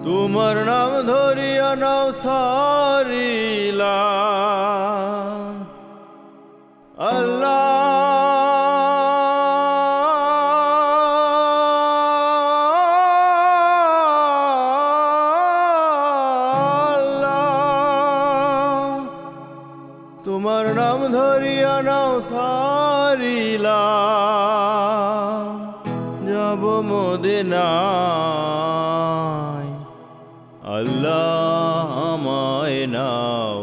তোমার নাম ধরিয়া নাও সারিলাম আল্লাহ তোমার নাম ধরিয়া নাও সারিলাম যাব মদিনায় আল্লাহ আমায় নাও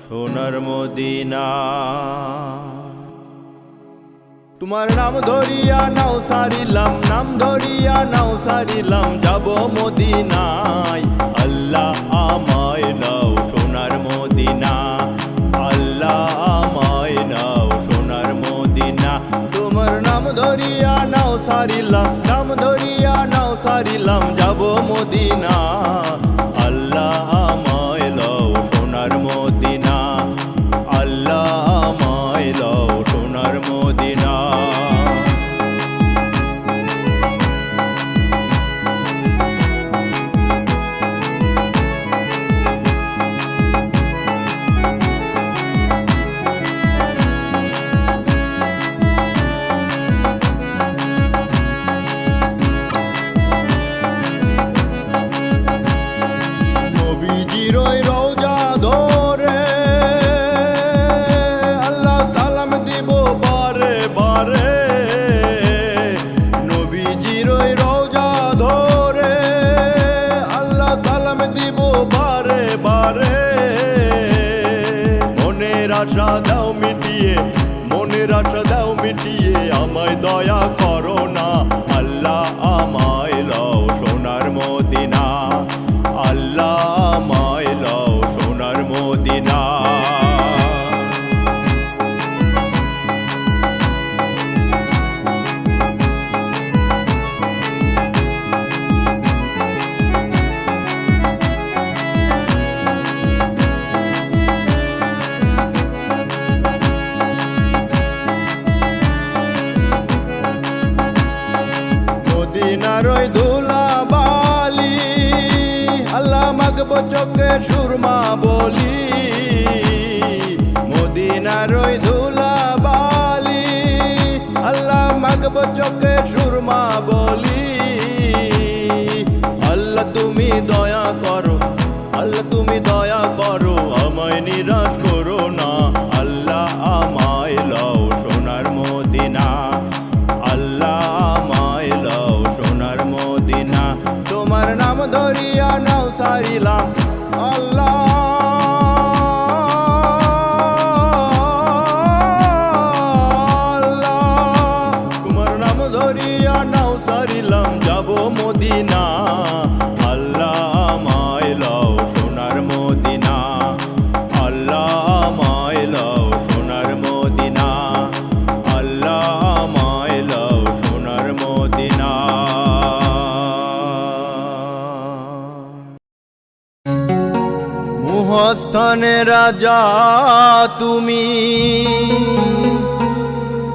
সোনার মদিনা তোমার নাম ধরিয়া নাও সারিলাম নাম ধরিয়া নাও সারিলাম যাব মদিনায় আল্লাহ আমায় নাও সোনার মদিনা আল্লাহ আমায় নাও সোনার মদিনা তোমার নাম ধরিয়া নাও সারিলাম নাম ধরিয়া নাও সারিলাম যাব মদিনা আল্লাহ আমায় নাও সোনার মদিনা আল্লাহ আমায় নাও সোনার মদিনা নবীজির ওই রওজা ধরে আল্লাহ সালাম দিব বারে বারে নবীজির ওই রওজা ধরে আল্লাহ সালাম দিব বারে বারে মনের আশা দাও মিটিয়ে মনের আশা দাও মিটিয়ে আমায় দয়া করো না আল্লাহ আমায় লও সোনার মদিনা আল্লাহ আমায় লও সোনার মদিনা মদিনার ওই ধুলা বালি আল্লাহ মাগবো চোখে সুরমা বলি মদিনার ওই ধুলা বালি আল্লাহ মাগবো চোখে সুরমা বলি আল্লাহ তুমি দয়া করো আল্লাহ তুমি দয়া করো আমায় নিরাশ করো না আল্লাহ আমায় লও সোনার মদিনা আল্লাহ আমায় লও সোনার মদিনা তোমার নাম ধরিয়া নাও সারিলাম আল্লাহ তোমার নাম ধরিয়া নাও সারিলাম যাব মদিনা আল্লাহ আমায় লও সোনার মদিনা আল্লাহ আমায় লও সোনার মদিনা আল্লাহ আমায় লও সোনার মদিনা মুহস্থানে রাজা তুমি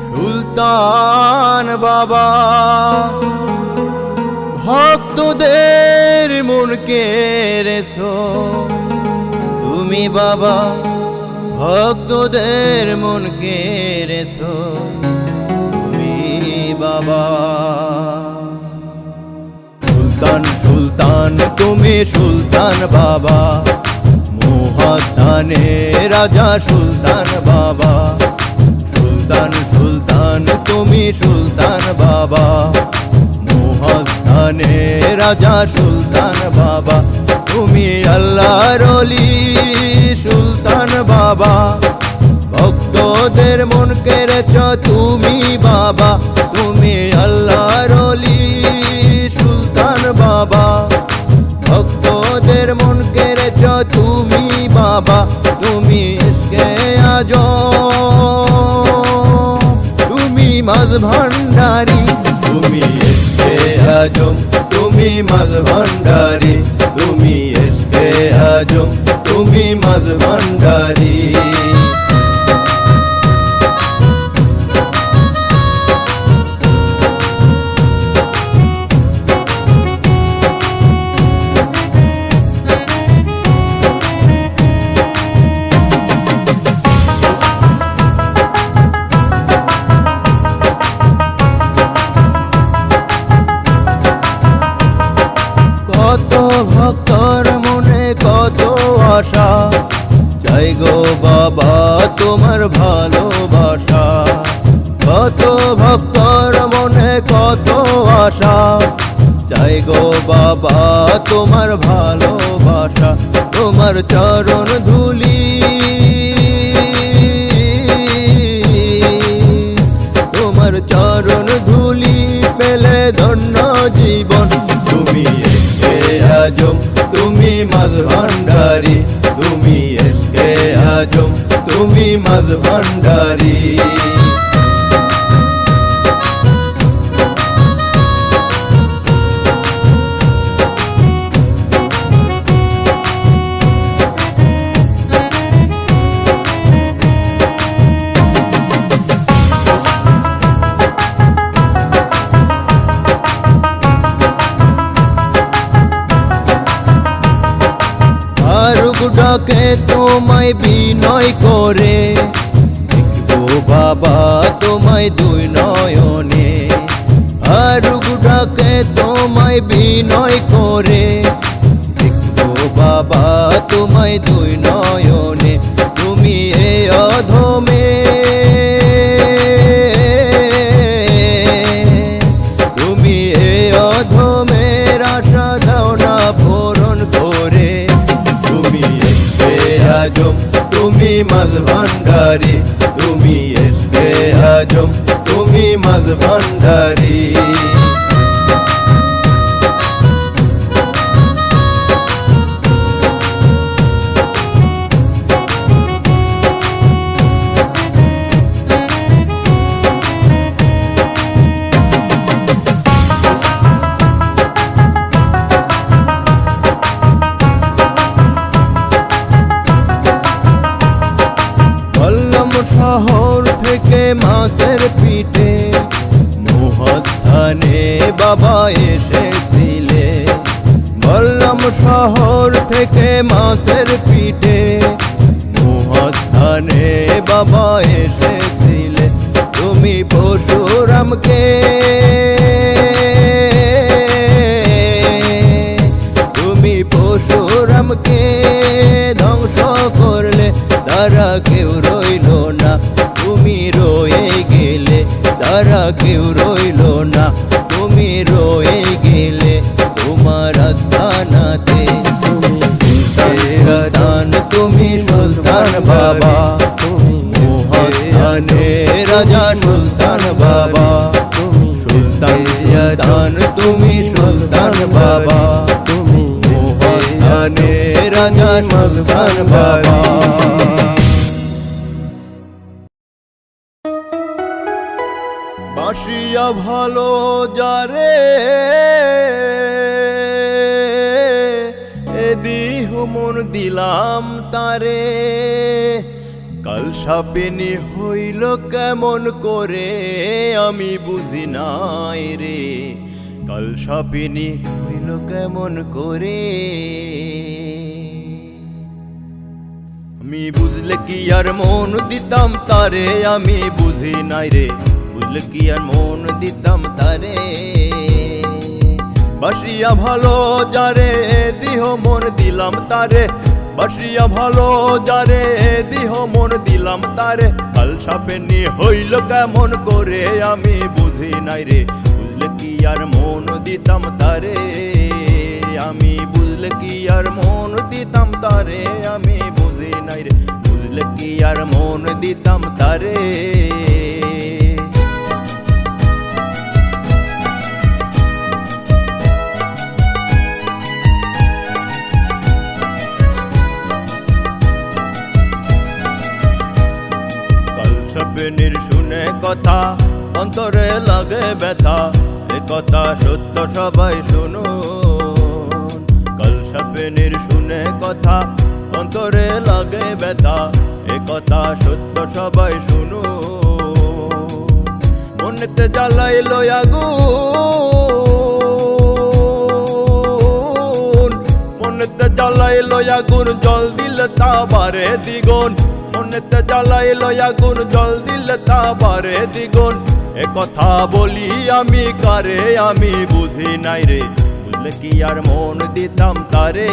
সুলতান বাবা ভক্তদের মন কেড়েছো তুমি বাবা ভক্তদের মন কেড়েছো তুমি বাবা সুলতান সুলতান তুমি সুলতান বাবা মুহস্থানে রাজা সুলতান বাবা সুলতান সুলতান তুমি সুলতান বাবা মুহস্থানে রাজা সুলতান বাবা তুমি আল্লাহর ওলি সুলতান বাবা ভক্তদের মন কেড়েছ তুমি বাবা তুমি আল্লাহর ওলি সুলতান বাবা ভক্তদের মন কেড়েছ তুমি বাবা তুমি ইশকে আজম তুমি মাঝ ভান্ডারি তুমি ইশকে আজম তুমি মাঝ ভান্ডারি তুমি ইশকে আজম তুমি মাঝ ভান্ডারি আশা, চাই গো বাবা তোমার ভালোবাসা। কত ভক্তর মনে কত আশা, চাই গো বাবা তোমার ভালোবাসা। তোমার চরণ ধুলি, তোমার চরণ ধুলি পেলে ধন্য জীবন। তুমি এসকে আজম, তুমি মাঝ ভান্ডারি, তুমি এসকে আজম, তুমি মাঝ ভান্ডারি। ডাকে তোমায় বিনয় করে, দেখবো বাবা তোমায় দুই নয়নে। আরুগ ডাকে তোমায় বিনয় করে, দেখবো বাবা তোমায় দুই নয়নে। তুমি এ অধমে, তুমি এ অধমের আশা দাও না পূরণ করে। তুমি এসকে আজম, তুমি মাঝ ভান্ডারি, তুমি এসকে আজম, তুমি মাঝ ভান্ডারি। শহর থেকে মাছের পিঠে মহাস্থানে বাবা এসেছিলে। বললাম শহর থেকে মাছের পিঠে মহাস্থানে বাবা এসেছিলে। তুমি পরশুরামকে, তুমি পরশুরামকে ধ্বংস করলে, তারা কেউ রইল না। তুমি রয়ে গেলে, তারা কেউ রইল না। তুমি রয়ে গেলে তোমার আস্থানাতে। তুমি সুলতান, তুমি সুলতান বাবা, মহাস্থানে রাজা সুলতান বাবা। সুলতান তুমি সুলতান বাবা, মহাস্থানে রাজা সুলতান বাবা। বাসিয়া ভালো যারে এদিহ মন দিলাম তারে। কাল সাপিনী হইল কেমন করে আমি বুঝি নাই রে। কাল সাপিনী হইল কেমন করে আমি বুঝলে কি আর মন দিতাম তারে। আমি বুঝি নাই রে, বুঝলে কি আর মন দিতাম তারে। বাসিয়া ভালো যারে দিহ মন দিলাম তারে। বাসিয়া ভালো যারে দিহ মন দিলাম তারে। কাল সাপিনী হইল কেমন করে আমি বুঝি নাই রে। বুঝলে কি আর মন দিতাম তারে। আমি বুঝলে কি আর মন দিতাম তারে। আমি বুঝি নাই রে, বুঝলে কি আর মন দিতাম তারে। সাপিনীর শুনে কথা অন্তরে লাগে ব্যথা। এ কথা সত্য সবাই শুনুন। কাল সাপিনীর শুনে কথা অন্তরে লাগে ব্যথা। এ কথা সত্য সবাই শুনুন। মনেতে জ্বালাইলো আগুন, মনেতে জ্বালাইলো আগুন, জল দিলে তা বারে দ্বিগুণ। মনেতে জ্বালাইলো আগুন, জল দিলে তা বারে দ্বিগুণ। এ কথা বলি আমি কারে। আমি বুঝি নাই রে, বুঝলে কি আর মন দিতাম তারে।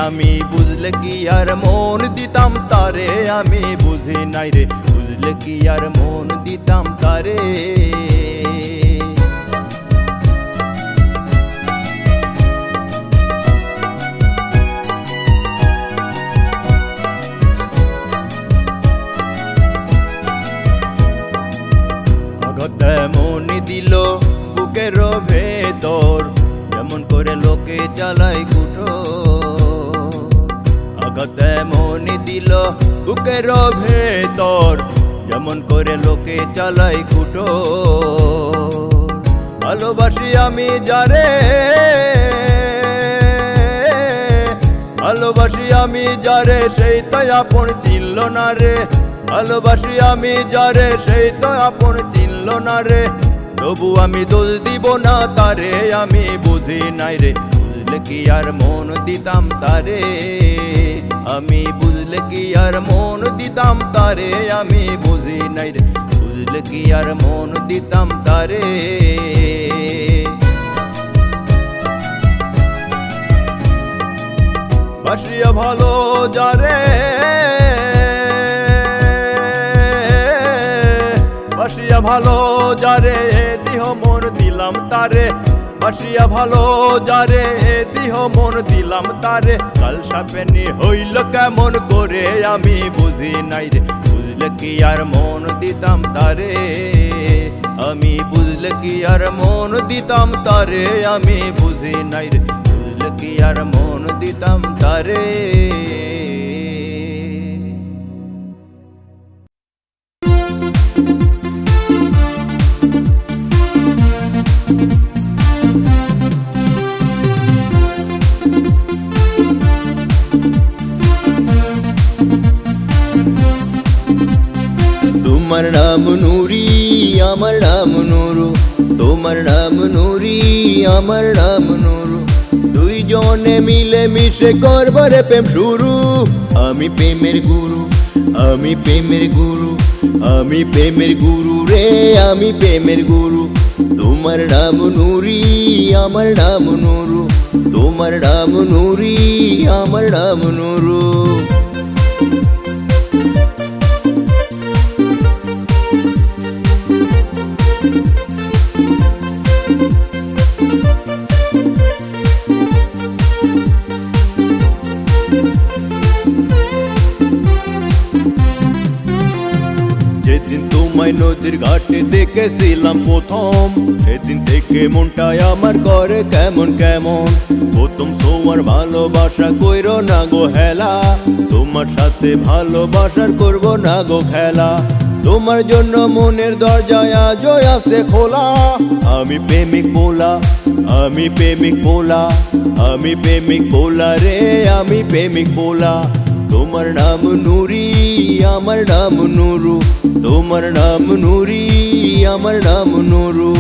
আমি বুঝলে কি আর মন দিতাম তারে আমি বুঝি নাই রে বুঝলে কি আর মন দিতাম তারে তেমন দিল বুকের ভেতর যেমন করে লোকে চালাই কুটো আঘাত তেমন দিল বুকের ভেতর যেমন করে লোকে চালাই কুটো ভালোবাসি আমি যারে ভালোবাসি আমি যারে সেই তো আপন চিনল না রে ভালোবাসি আমি যারে সেই তো আপন চিনল না রে তবু আমি দোষ দিব না তারে আমি বুঝি নাই রে বুঝলে কি আর মন দিতাম তারে আমি বুঝলে কি আর মন দিতাম তারে আমি বুঝি নাই রে বুঝলে কি আর মন দিতাম তারে বাসিয়া ভালো যারে বাসিয়া ভালো যারে দিহ মন দিলাম তারে বাসিয়া ভালো যারে দিহ মন দিলাম তারে কাল সাপেনি হইল কেমন করে আমি বুঝি নাই রে বুঝলে কি আর মন দিতাম তারে আমি বুঝলে কি আর মন দিতাম তারে আমি বুঝি নাই রে বুঝলে কি আর মন দিতাম তারে তোমার নাম নুরি আমার নাম নুরু তোমার নাম নুরি আমার নাম নুরু দুইজনে মিলে মিশে করবারে প্রেম শুরু আমি প্রেমের গুরু আমি প্রেমের গুরু আমি প্রেমের গুরু রে আমি প্রেমের গুরু তোমার নাম নুরি আমার নাম নুরু তোমার নাম নুরি আমার নাম নুরু যেদিন তোমায় নদীর ঘাটে দেখেছিলাম প্রথম সেদিন থেকে মনটায় আমার করে কেমন কেমন প্রথম তোমার ভালোবাসা কইরো না গো হেলা তোমার সাথে ভালোবাসার করবো না গো খেলা তোমার জন্য মনের দরজায় আজও আছে খোলা আমি প্রেমিক পোলা আমি প্রেমিক পোলা আমি প্রেমিক পোলা রে আমি প্রেমিক পোলা তোমার নাম নুরি আমার নাম নুরু তোমার নাম নুরি আমার নাম নুরু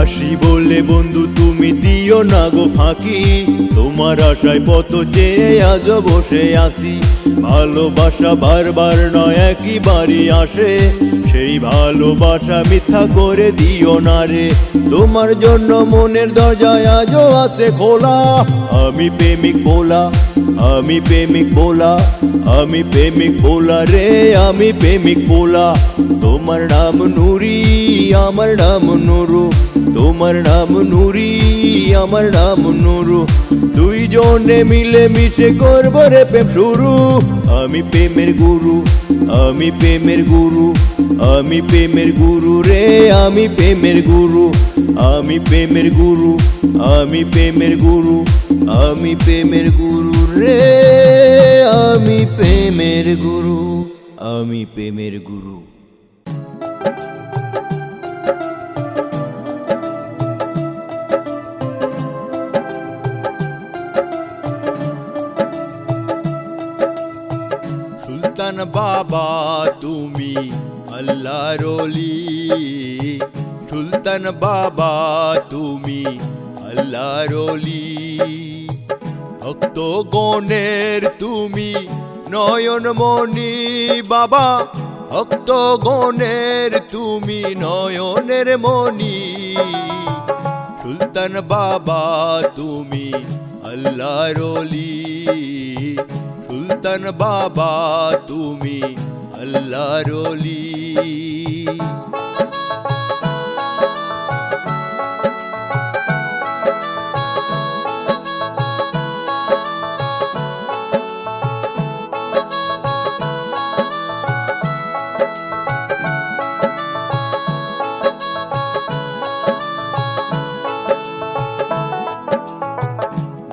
আসি বলে বন্ধু তুমি দিও না গো ফাঁকি তোমার আশায় পথ চেয়ে আজ বসে আসি ভালোবাসা বারবার নয় একই বাড়ি আসে সেই ভালোবাসা মিথ্যা করে দিও না রে তোমার জন্য মনের দরজায় আজও আছে খোলা আমি প্রেমিক পোলা আমি প্রেমিক পোলা আমি প্রেমিক পোলা রে আমি প্রেমিক পোলা তোমার নাম নুরি আমার নাম নুরু তোমার নাম নুরি আমার নাম নুরু দুইজনে মিলে মিশে করবো রে প্রেম শুরু আমি প্রেমের গুরু আমি প্রেমের গুরু আমি প্রেমের গুরু রে আমি প্রেমের গুরু আমি প্রেমের গুরু আমি প্রেমের গুরু আমি প্রেমের গুরু রে আমি প্রেমের গুরু আমি প্রেমের গুরু সুলতান বাবা তুমি আল্লাহর ওলি সুলতান সুলতান বাবা তুমি আল্লাহর ওলি, ভক্ত গণের তুমি নয়নমণি বাবা, ভক্ত গণের তুমি নয়নের মণি। সুলতান বাবা তুমি আল্লাহর ওলি, সুলতান বাবা তুমি আল্লাহর ওলি।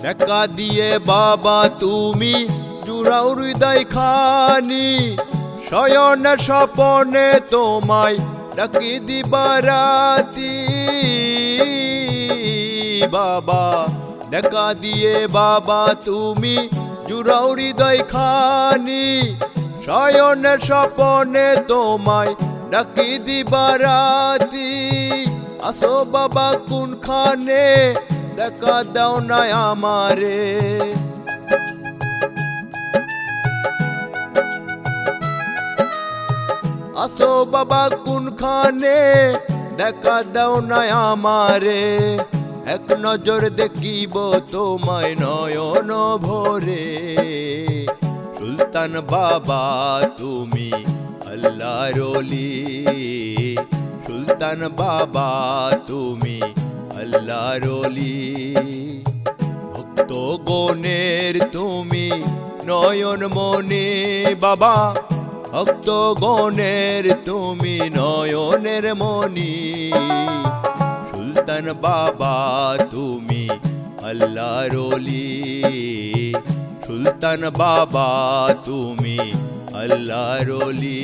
দেখা দিয়ে বাবা তুমি জুড়াও হৃদয় খানি, শয়নে স্বপনে তোমায় ডাকি দিবারাতি বাবা। দেখা দিয়ে বাবা তুমি জুড়াও হৃদয় খানি, শয়নে স্বপনে তোমায় ডাকি দিবারাতি। আসো বাবা কোনখানে দেখা দাও না আমারে, আসো বাবা কোনখানে দেখা দাও না আমারে। এক নজর দেখিব তোমায় নয়ন ভরে, সুলতান বাবা তুমি আল্লাহর ওলি, সুলতান বাবা তুমি আল্লাহর ওলি। ভক্ত গণের তুমি নয়নমণি বাবা, ভক্ত গণের তুমি নয়নের মণি। সুলতান বাবা তুমি আল্লাহর ওলি, সুলতান বাবা তুমি আল্লাহর ওলি।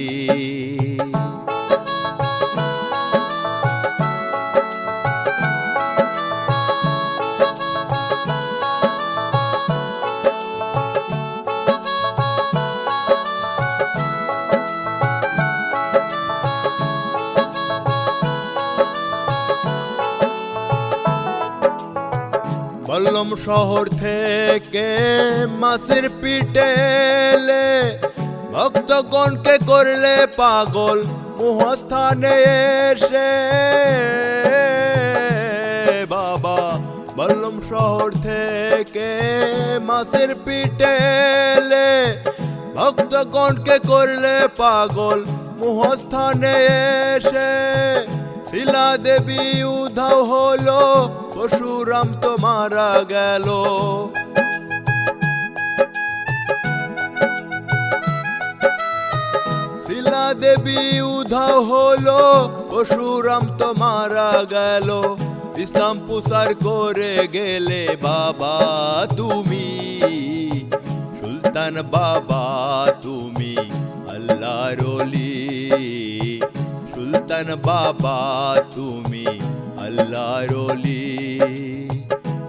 বল্লম শহর থেকে মাসির পিটেলে, ভক্তগণকে করলে পাগল মুহস্থানে এসে বাবা। বল্লম শহর থেকে মাসির পিটেলে, ভক্তগণকে করলে পাগল মুহস্থানে এসে। শিলা দেবী উধাও হলো, পরশুরাম তো মারা গেল, শিলা দেবী উধাও হলো, পরশুরাম তো মারা গেল। ইসলাম প্রচার করে গেলে বাবা তুমি, সুলতান বাবা তুমি আল্লাহর ওলি, সুলতান বাবা তুমি আল্লাহর ওলি।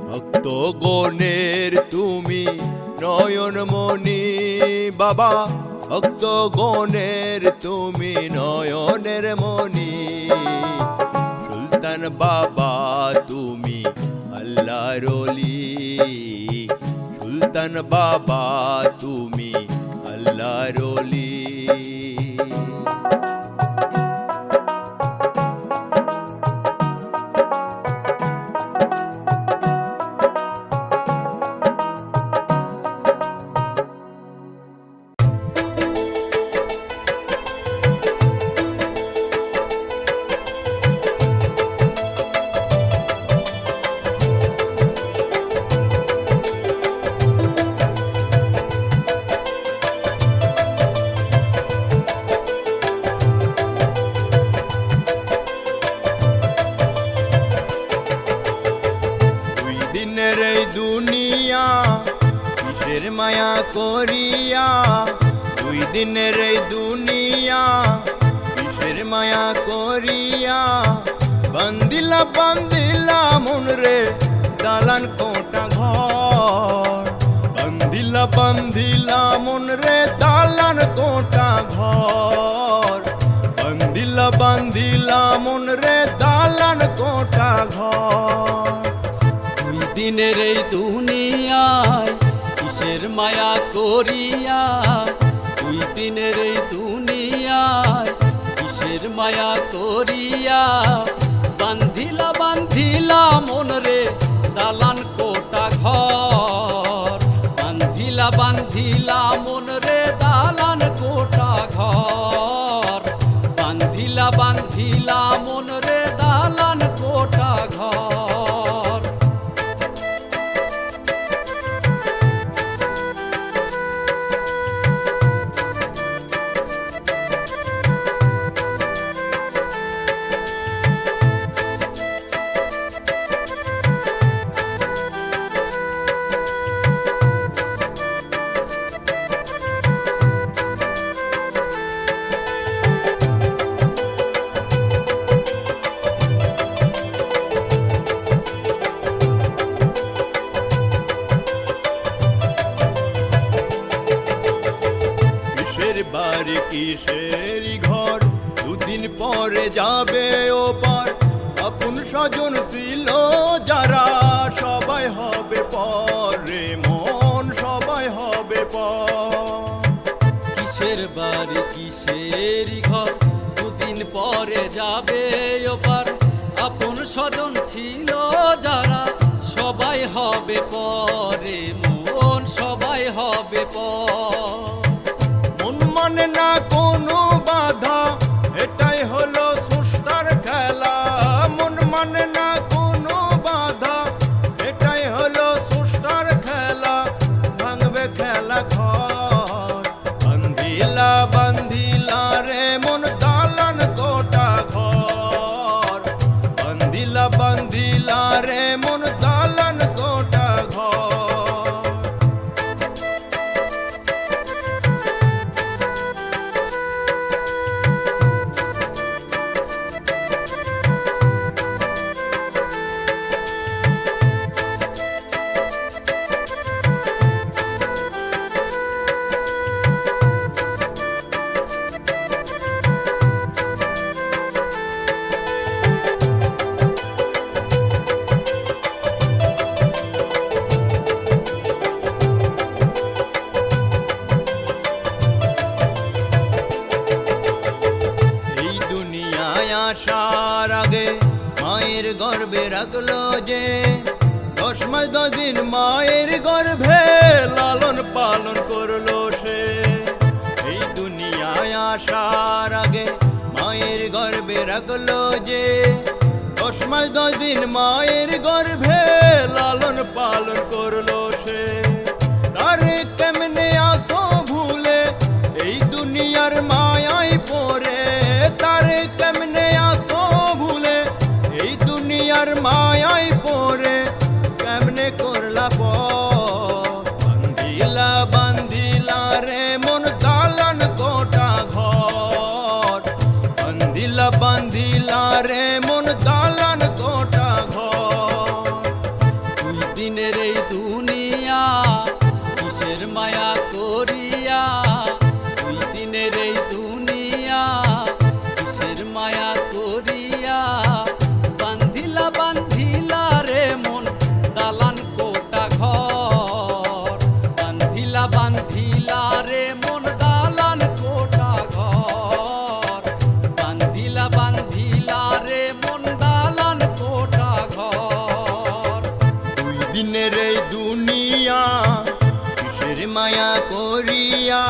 ভক্ত গণের তুমি নয়নমণি বাবা, ভক্ত গণের তুমি নয়নের মণি। সুলতান বাবা তুমি আল্লাহর ওলি, সুলতান বাবা তুমি আল্লাহর ওলি। দুনিয়া কিসের মায়া করিয়া, দুই দিনের এই দুনিয়া কিসের মায়া করিয়া। বান্দিলা বান্দিলা মন রে দালান কোটা ঘর, বান্দিলা বান্দিলা মন রে দালান কোটা ঘর, বান্দিলা বান্দিলা মন রে দালান দিনের এই দুনিয়ায় কিসের মায়া করিয়া, দুই দিনের এই দুনিয়ায় কিসের মায়া করিয়া, বান্ধিলা বান্ধিলা মন রে দালান কোটা ঘর, বান্ধিলা বান্ধিলা মন রে দালান কোটা ঘর, বান্ধিলা বান্ধিলা মন রে দালান কোটা ঘর। বাড়ি কিসের ঘর, দুদিন পরে যাবে ওপার, আপন স্বজন ছিল যারা সবাই হবে পরে মন, সবাই হবে পর। কিসের বাড়ি কিসের ঘর, দুদিন পরে যাবে ওপার, আপন স্বজন ছিল যারা সবাই হবে পরে মন, সবাই হবে পর। মন মানে না কোনো বাধা, এটাই হলো স্রষ্টার খেলা, মন মানে না কোনো বাধা, এটাই হলো স্রষ্টার খেলা, ভাঙবে খেলা ঘর। বান্ধিলা বান্ধিলা রে মন দালান কোটা ঘর, বান্ধিলা বান্ধিলা রে মন দালান কোটা ঘর। আসার আগে মায়ের গর্ভে রাখলো যে, 10 মাস 10 দিন মায়ের গর্ভে লালন পালন করলো সে। এই দুনিয়ায় আসার আগে মায়ের গর্ভে রাখলো যে, 10 মাস 10 দিন মায়ের গর্ভে লালন পালন করলো সে। তারে কেমনে আসো ভুলে এই দুনিয়ার মায়ায় পড়ে, তারে কেমনে আসো ভুলে এই দুনিয়ার মায়ায় পড়ে, কেমনে করলা পথ। বান্ধিলা বান্ধিলা রে মন দালান কোটা ঘর, বান্ধিলা বান্ধিলা রে মন দালান কোটা ঘর। দুই দিনের এই দুনিয়া কিসের মায়া করিয়া, দুই দিনের এই দুনিয়া কিসের মায়া করিয়া, বান্ধিলা বান্ধিলা রে মন দালান কোটা ঘর, বান্ধিলা বান্ধিলা রে মন দালান কোটা ঘর, বান্ধিলা বান্ধিলা রে মন দালান কোটা ঘর। দুই দিনের এই দুনিয়া কিসের মায়া করিয়া,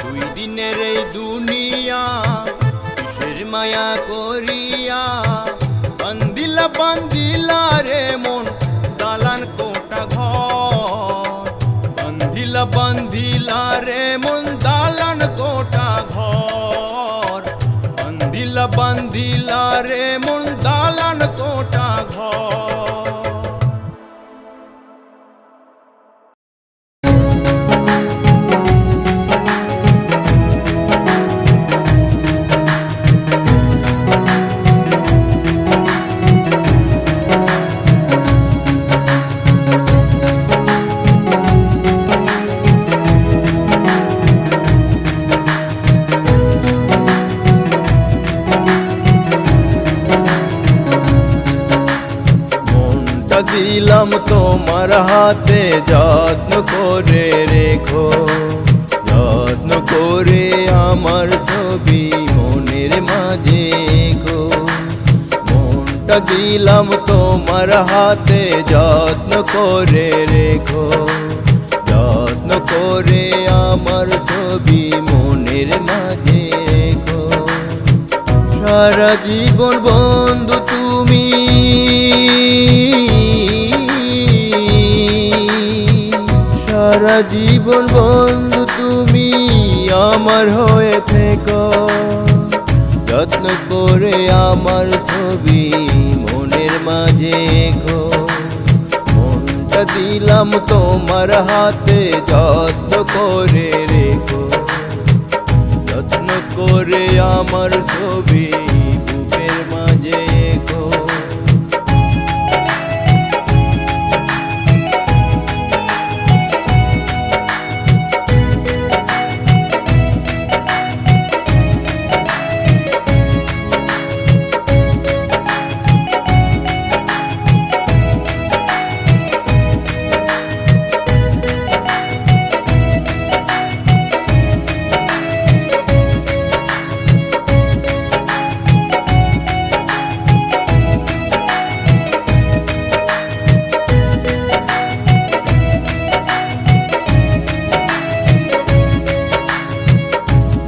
দুই দিনের এই দুনিয়া কিসের মায়া করিয়া, বান্ধিলা বান্ধিলা রে মন দালান কোটা ঘর, বান্ধিলা বান্ধিলা রে মন দালান কোটা ঘর, বান্ধিলা বান্ধিলা রে মন দালান কোটা ঘর। মনটা দিলাম তোমার হাতে, যত্ন করে রেখো, যত্ন করে আমার ছবি মনের মাঝে গো। মনটা দিলাম তোমার হাতে, যত্ন করে রেখো, যত্ন করে আমার ছবি মনের মাঝে গো। সারা জীবন বন্ধু তুমি, সারা জীবন বন্ধু তুমি আমার হয়ে থেকো, যত্ন করে আমার ছবি মনের মাঝে গো। মনটা দিলাম তোমার হাতে, যত্ন করে রেখো, যত্ন করে আমার ছবি বুকের মাঝে গো।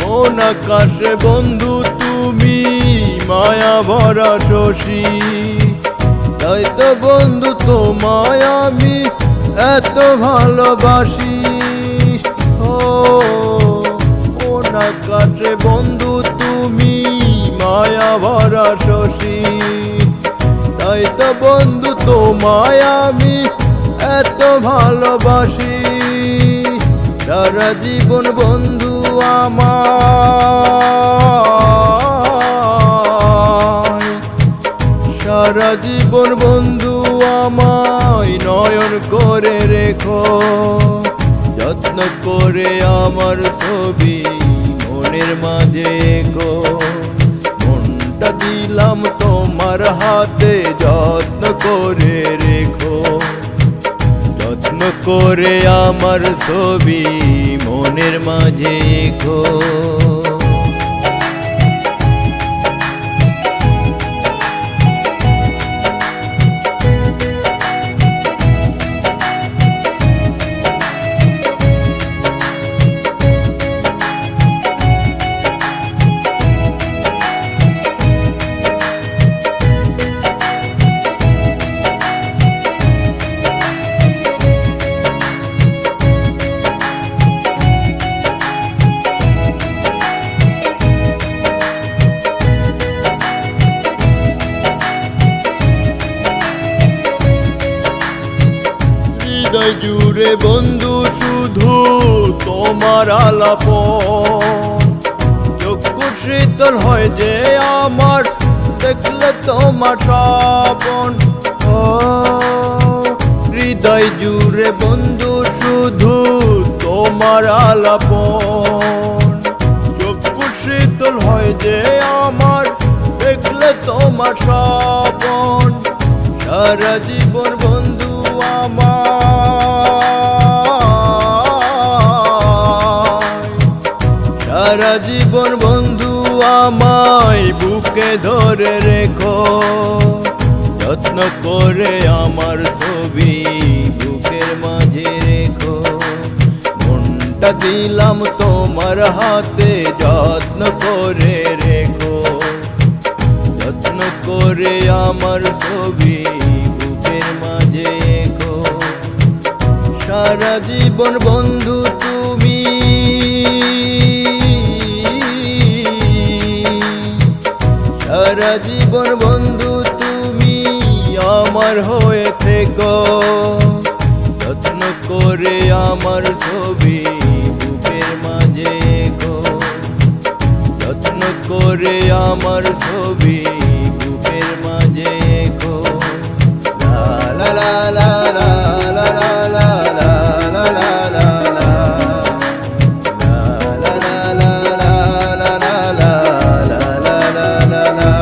কোন আকাশে বন্ধু তুমি মায়া ভরা শশী, তাই তো বন্ধু তোমায় আমি এত ভালোবাসি। ও কোন আকাশে বন্ধু তুমি মায়া ভরা শশী, তাই তো বন্ধু তোমায় আমি এত ভালোবাসি। সারা জীবন বন্ধু আমায়, সারা জীবন বন্ধু আমায় নয়ন করে রেখো, যত্ন করে আমার ছবি মনের মাঝে গো। মনটা দিলাম তোমার হাতে, যত্ন করে রেখো, যত্ন করে আমার ছবি মনের মাঝে গো। হৃদয় জুড়ে বন্ধু শুধু তোমার আলাপন, চক্ষু শীতল হয় যে আমার দেখলে তোমার স্বপন। ও হৃদয় জুড়ে বন্ধু শুধু তোমার আলাপন, চক্ষু শীতল হয় যে আমার দেখলে তোমার স্বপন। সারা জীবন বন্ধু আমায়, সারা জীবন বন্ধু আমায় বুকে ধরে রেখো, যত্ন করে আমার ছবি বুকের মাঝে রেখো। মনটা দিলাম তোমার হাতে, যত্ন করে রেখো, যত্ন করে আমার ছবি বুকের মাঝে গো। সারা জীবন বন্ধু তুমি, সারা জীবন বন্ধু তুমি আমার হয়ে থেকো, যত্ন করে আমার ছবি বুকের মাঝে গো। যত্ন করে আমার ছবি বুকের মাঝে গো। লা লা লা লা লা লা লা লা লা লা লা লা লা লা লা লা লা লা লা।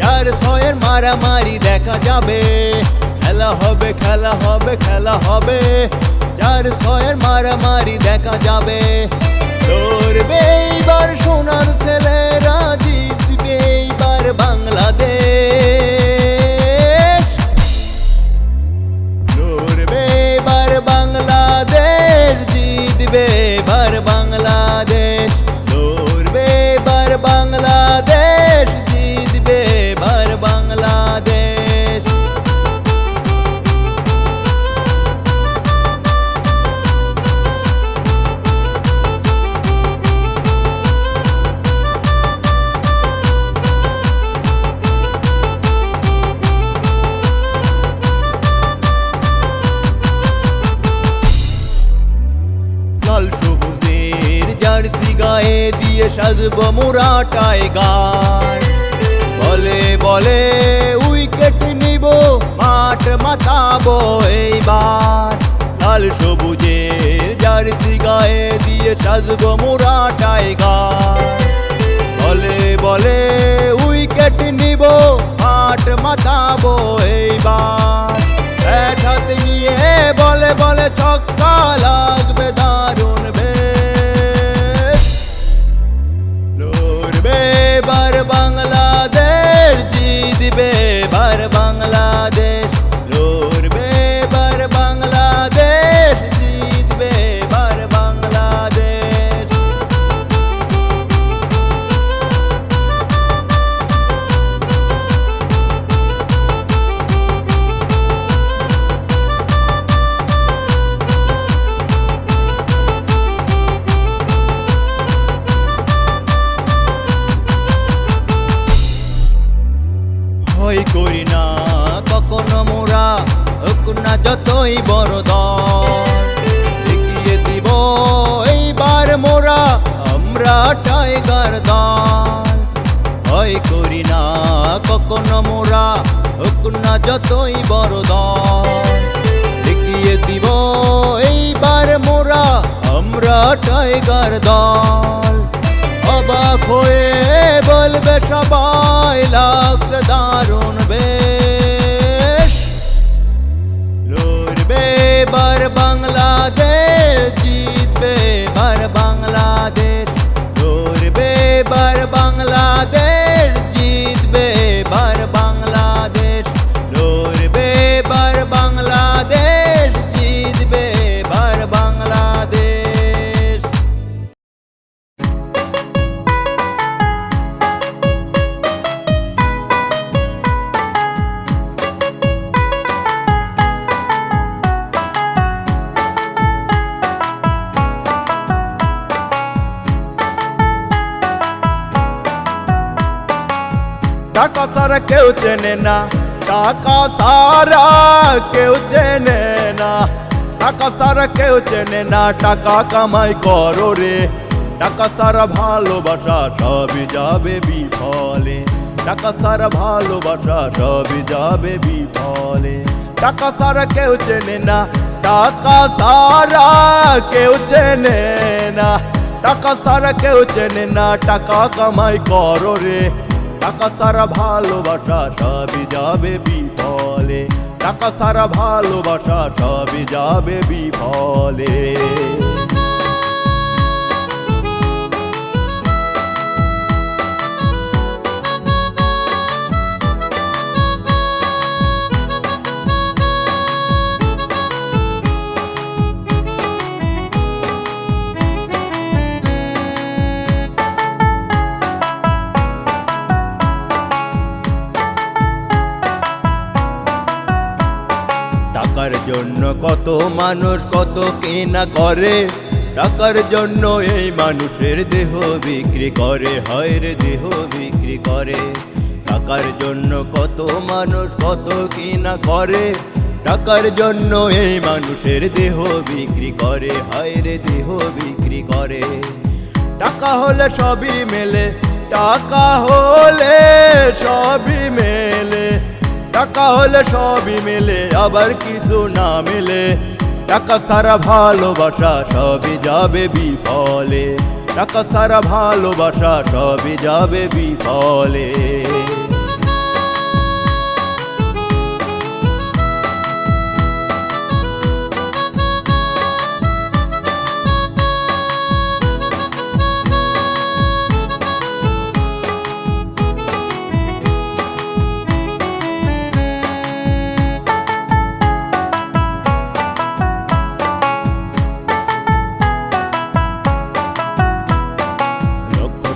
চার ছয়ের মারামারি দেখা যাবে, খেলা হবে খেলা হবে খেলা হবে, চার ছয়ের মারামারি দেখা যাবে। লড়বে এইবার সোনার ছেলেরা, জিতবে এইবার বাংলাদেশ, লড়বে এবার বাংলাদেশ, জিতবে এবার বাংলাদেশ, লড়বে এবার বাংলাদেশ, জিতবে এবার বাংলাদেশ। লাল সবুজের জার্সি গায়ে দিয়ে সাজবো মোরা টাইগার, বলে বলে উইকেট নিব, মাঠ মাতাবো এইবার। লাল সবুজের জার্সি গায়ে দিয়ে সাজবো মোরা টাইগার, বলে বলে উইকেট নিব, মাঠ মাতাবো এইবার। ব্যাট হাতে নিয়ে বলে বলে ছক্কা লাগবে দারুণ বেশ, লড়বে এবার বাংলাদেশ, জিতবে এবার বাংলাদেশ, লড়বে এবার বাংলাদেশ, জিতবে এবার বাংলাদেশ। ভয় করি না কখনো মোরা, হোক না যতই বড় দল, দেখিয়ে দিব এইবার মোরা আমরা টাইগার দল। ভয় করি না কখনো মোরা, হোক না যতই বড় দল, দেখিয়ে দিব এইবার মোরা আমরা টাইগার দল। অবাক হয়ে বলবে সবাই লাগছে দারুণ বেশ, লড়বে এবার বাংলাদেশ, জিতবে এবার বাংলাদেশ, লড়বে এবার বাংলাদেশ, জিতবে এবার বাংলাদেশ, লড়বে এবার বাংলাদেশ, জিতবে এবার বাংলাদেশ। টাকা সারা কেউ চেনে না, টাকা সারা কেউ চেনে না, টাকা সারা কেউ চেনে না, টাকা কামাই করো রে, টাকা সারা ভালোবাসা সবই যাবে বিফলে, টাকা সারা ভালোবাসা সবই যাবে বিফলে। টাকা সারা কেউ চেনে না, টাকা সারা কেউ চেনে না, টাকা সারা কেউ চেনে না, টাকা কামাই করো রে, টাকা সারা ভালোবাসা সবই যাবে বিফলে, টাকা সারা ভালোবাসা সবই যাবে বিফলে। টাকার জন্য কত মানুষ কত কেনা করে, টাকার জন্য এই মানুষের দেহ বিক্রি করে, হয় রে দেহ বিক্রি করে। টাকার জন্য কত মানুষ কত কেনা করে, টাকার জন্য এই মানুষের দেহ বিক্রি করে, হয় রে দেহ বিক্রি করে। টাকা হলে সবই মেলে, টাকা হলে সবই মেলে, টাকা হলে সবই মেলে, আবার কিছু না মেলে, টাকা সারা ভালোবাসা সবই যাবে বিফলে, টাকা সারা ভালোবাসা সবই যাবে বিফলে।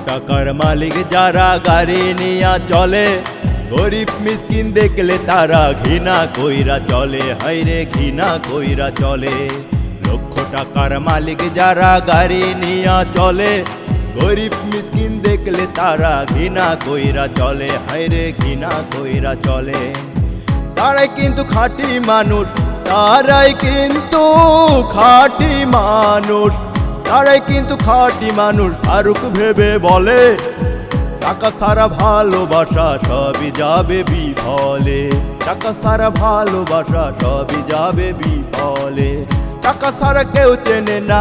টাকার মালিক যারা গাড়ি নিয়া চলে, গরিব মিসকিন দেখলে তারা ঘৃণা কইরা চলে, হায়রে ঘৃণা কইরা চলে। লক্ষ টাকার মালিক যারা গাড়ি নিয়া চলে, গরিব মিসকিন দেখলে তারা ঘৃণা কইরা চলে, হায়রে ঘৃণা কইরা চলে। তারাই কিন্তু খাঁটি মানুষ, তারাই কিন্তু খাঁটি মানুষ, তারাই কিন্তু খাঁটি মানুষ। ফারুক ভেবে বলে টাকা সারা ভালোবাসা সবই যাবে বিফলে, টাকা সারা ভালোবাসা সবই যাবে বিফলে। টাকা সারা কেউ চেনে না,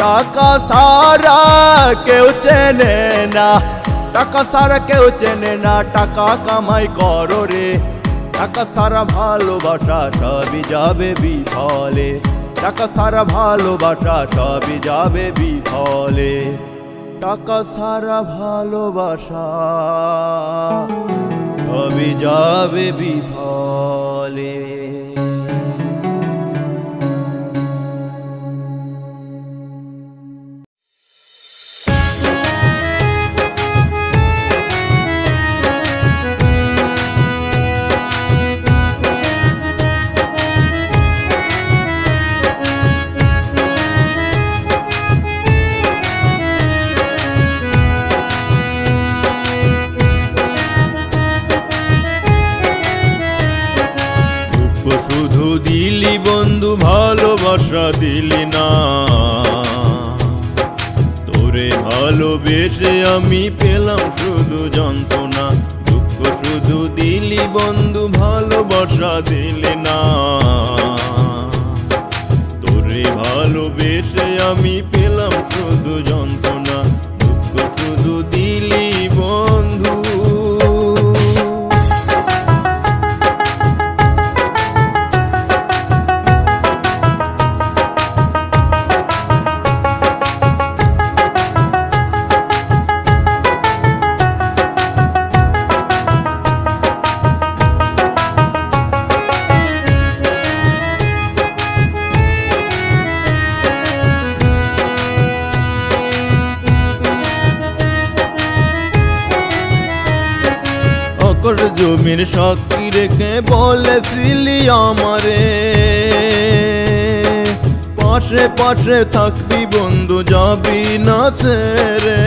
টাকা সারা কেউ চেনে না, টাকা সারা কেউ চেনে না। টাকা কামাই করো রে, টাকা সারা ভালোবাসা সবই যাবে বিফলে, টাকা সারা ভালোবাসা সবই যাবে বিফলে। টাকা সারা ভালোবাসা সবই যাবে বিফলে। শুধু দিলি বন্ধু ভালোবাসা দিলি না, তোরে ভালোবেসে আমি পেলাম শুধু যন্ত্রণা। দুঃখ শুধু দিলি বন্ধু ভালোবাসা দিলি না, তোরে ভালোবেসে আমি পেলাম শুধু যন্ত্রণা। দুঃখ শুধু দিলি বন্ধু। জমির সাক্ষী রেখে বলেছিলি আমারে, পাশে পাশে থাকবি বন্ধু যাবি না ছেড়ে।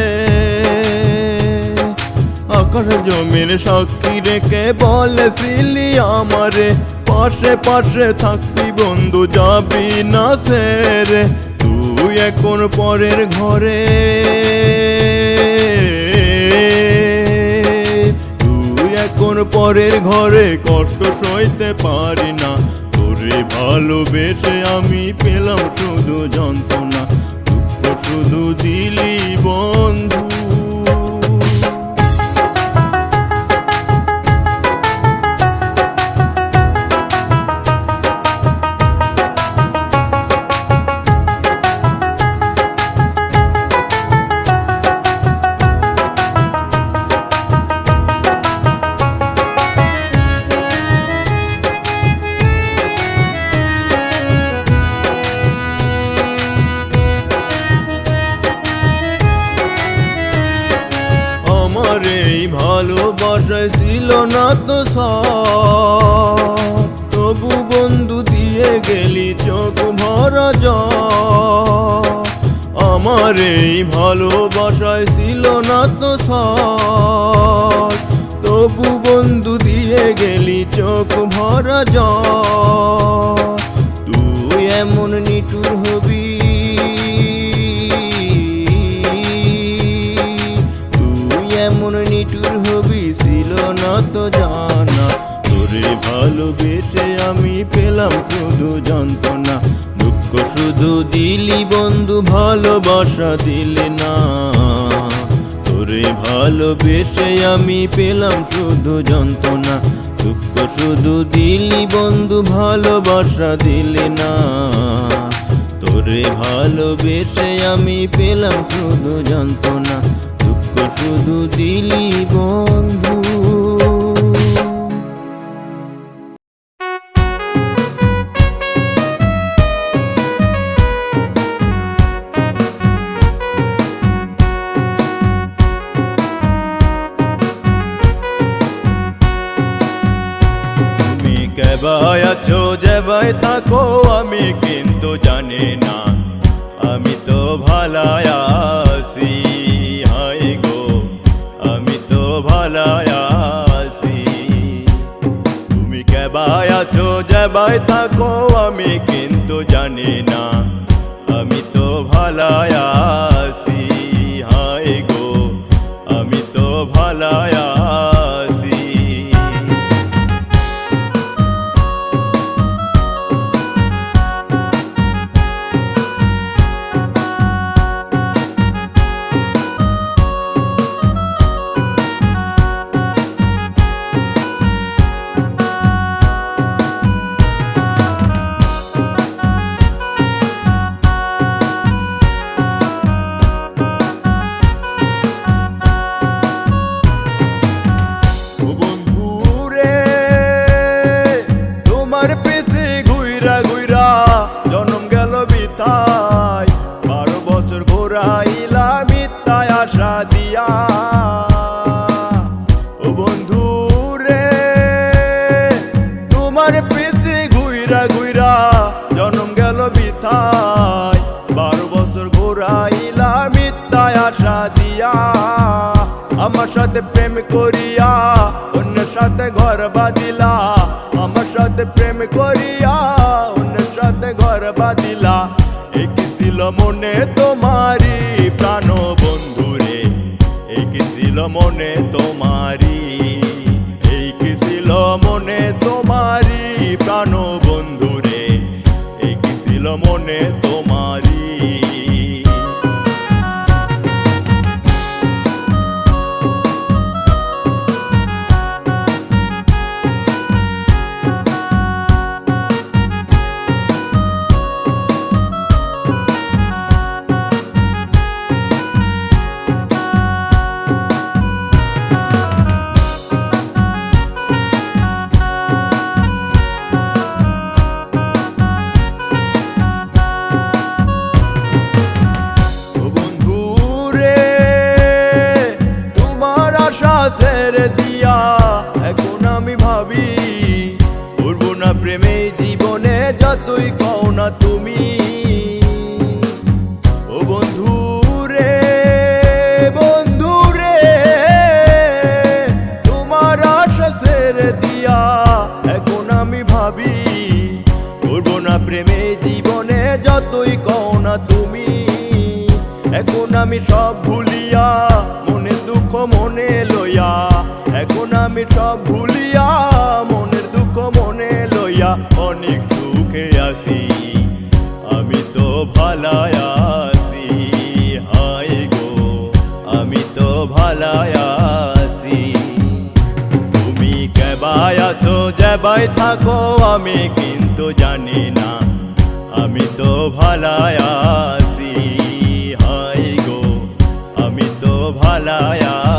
আকাশ জমির সাক্ষী রেখে বলেছিলি আমারে, পাশে পাশে থাকবি বন্ধু যাবি না ছেড়ে। তুই এখন পরের ঘরে, এখন পরের ঘরে কষ্ট সইতে পারি না। তোরে ভালোবেসে আমি পেলাম শুধু যন্ত্রণা। দুঃখ শুধু দিলি বন্ধু। এই ভালোবাসায় ছিল না তো সব, তবু বন্ধু দিয়ে গেলি চোখ ভরা জল। আমার এই ভালোবাসায় ছিল না তো সব, তবু বন্ধু দিয়ে গেলি চোখ ভরা জল। তুই এমন নিঠুর হবি, এমন নিঠুর হবি ছিল না তো জানা। তোরে ভালোবেসে আমি পেলাম শুধু যন্ত্রণা। দুঃখ শুধু দিলি বন্ধু, ভালোবাসা দিলি না। তোরে ভালোবেসে আমি পেলাম শুধু যন্ত্রণা। দুঃখ শুধু দিলি বন্ধু, ভালোবাসা দিলি না। তোরে ভালোবেসে আমি পেলাম শুধু যন্ত্রণা। দুঃখ শুধু দিলি বন্ধু। কেবায় আছো যেবাই থাকো আমি কিন্তু জানি না। আমি তো ভালায় আছি, হাই গো আমি তো ভালায় আছি। তুমি কেবায় আছো যেবাই থাকো আমি কিন্তু জানি না। আমি তো ভালায় আছি, হাই গো আমি তো ভালায় আছি। জনম গেল বিতায়, 12 বছর ঘোরাইলা মিথ্যায় আশা দিয়া। ও বন্ধু রে তোমার পিছে ঘুইরা ঘুইরা জনম গেল বিতায়, 12 বছর ঘোরাইলা মিথ্যায় আশা দিয়া। আমার সাথে প্রেম করিয়া অন্যের সাথে ঘর বাঁধিলা। আমার সাথে প্রেম করিয়া অন্যের সাথে ঘর বাঁধিলা। এই কি ছিল মনে তোমারি প্রাণ বন্ধুরে, এই কি ছিল মনে তোমারি, এই কি ছিল মনে তোমারি প্রাণ বন্ধুরে, এই কি ছিল মনে তোমারি। ছেড়ে দিয়া এখন আমি ভাবি করবো না প্রেমে জীবনে, যতই কও না তুমি। ও বন্ধু রে বন্ধু রে তোমার আশা ছেড়ে দিয়া এখন আমি ভাবি করবো না প্রেমে জীবনে, যতই কও না তুমি। এখন আমি সব ভুলিয়া মনের দুঃখ মনে লইয়া, এখন আমি সব ভুলিয়া মনের দুঃখ মনে লইয়া অনেক দুঃখে আছি। আমি তো ভালায় আছি, হাই গো আমি তো ভালায় আছি। তুমি কেবায় আছো যেবাই থাকো আমি কিন্তু জানি না। আমি তো ভালায় আছি, হাই গো আমি তো ভালায় আছি।